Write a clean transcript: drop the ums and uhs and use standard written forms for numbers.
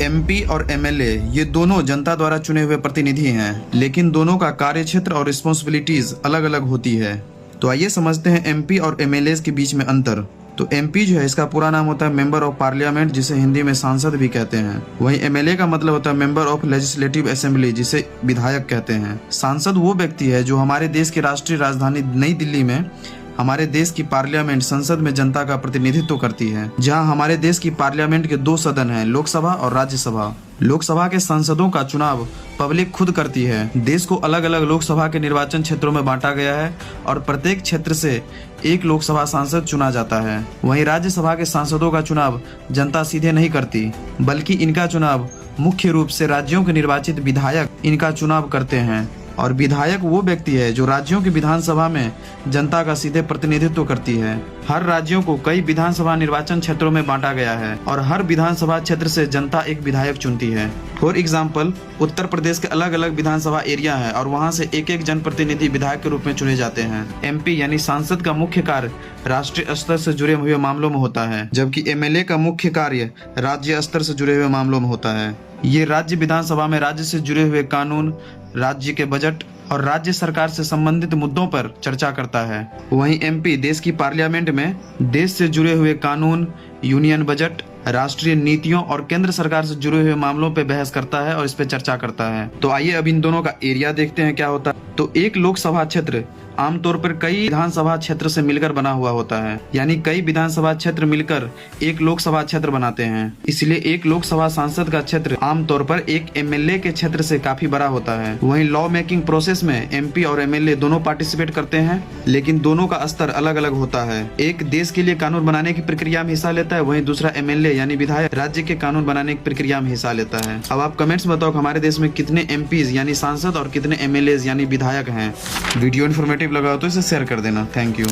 MP और MLA ये दोनों जनता द्वारा चुने हुए प्रतिनिधि हैं, लेकिन दोनों का कार्यक्षेत्र और रिस्पॉन्सिबिलिटीज अलग अलग होती है। तो आइए समझते हैं एमपी और एमएलए के बीच में अंतर। तो एमपी जो है इसका पूरा नाम होता है मेंबर ऑफ पार्लियामेंट, जिसे हिंदी में सांसद भी कहते हैं। वहीं एमएलए का मतलब होता है मेंबर ऑफ लेजिस्लेटिव असेंबली, जिसे विधायक कहते हैं। सांसद वो व्यक्ति है जो हमारे देश की राष्ट्रीय राजधानी नई दिल्ली में हमारे देश की पार्लियामेंट संसद में जनता का प्रतिनिधित्व करती है। जहां हमारे देश की पार्लियामेंट के दो सदन हैं, लोकसभा और राज्यसभा। लोकसभा के सांसदों का चुनाव पब्लिक खुद करती है। देश को अलग अलग लोकसभा के निर्वाचन क्षेत्रों में बांटा गया है और प्रत्येक क्षेत्र से एक लोकसभा सांसद चुना जाता है। वहीं राज्यसभा के सांसदों का चुनाव जनता सीधे नहीं करती, बल्कि इनका चुनाव मुख्य रूप से राज्यों के निर्वाचित विधायक इनका चुनाव करते हैं। और विधायक वो व्यक्ति है जो राज्यों की विधानसभा में जनता का सीधे प्रतिनिधित्व करती है। हर राज्यों को कई विधानसभा निर्वाचन क्षेत्रों में बांटा गया है और हर विधानसभा क्षेत्र से जनता एक विधायक चुनती है। फॉर एग्जाम्पल, उत्तर प्रदेश के अलग अलग विधानसभा एरिया है और वहाँ से एक एक जनप्रतिनिधि विधायक के रूप में चुने जाते हैं। एमपी यानी सांसद का मुख्य कार्य राष्ट्रीय स्तर से जुड़े हुए मामलों में होता है, जबकि एमएलए का मुख्य कार्य राज्य स्तर से जुड़े हुए मामलों में होता है। ये राज्य विधानसभा में राज्य से जुड़े हुए कानून, राज्य के बजट और राज्य सरकार से संबंधित मुद्दों पर चर्चा करता है। वहीं एमपी देश की पार्लियामेंट में देश से जुड़े हुए कानून, यूनियन बजट, राष्ट्रीय नीतियों और केंद्र सरकार से जुड़े हुए मामलों पे बहस करता है और इस पे चर्चा करता है। तो आइए अब इन दोनों का एरिया देखते हैं क्या होता है। तो एक लोकसभा क्षेत्र आमतौर पर कई विधानसभा क्षेत्र से मिलकर बना हुआ होता है, यानी कई विधानसभा क्षेत्र मिलकर एक लोकसभा क्षेत्र बनाते हैं। इसलिए एक लोकसभा सांसद का क्षेत्र आमतौर पर एक एमएलए के क्षेत्र से काफी बड़ा होता है। वहीं लॉ मेकिंग प्रोसेस में एमपी और एमएलए दोनों पार्टिसिपेट करते हैं, लेकिन दोनों का स्तर अलग अलग होता है। एक देश के लिए कानून बनाने की प्रक्रिया में हिस्सा लेता है, वहीं दूसरा एमएलए यानी विधायक राज्य के कानून बनाने की प्रक्रिया में हिस्सा लेता है। अब आप कमेंट्स बताओ हमारे देश में कितने एमपीज यानी सांसद और कितने एमएलए यानी विधायक हैं। वीडियो इन्फॉर्मेटिव लगा हो तो इसे शेयर कर देना। Thank you.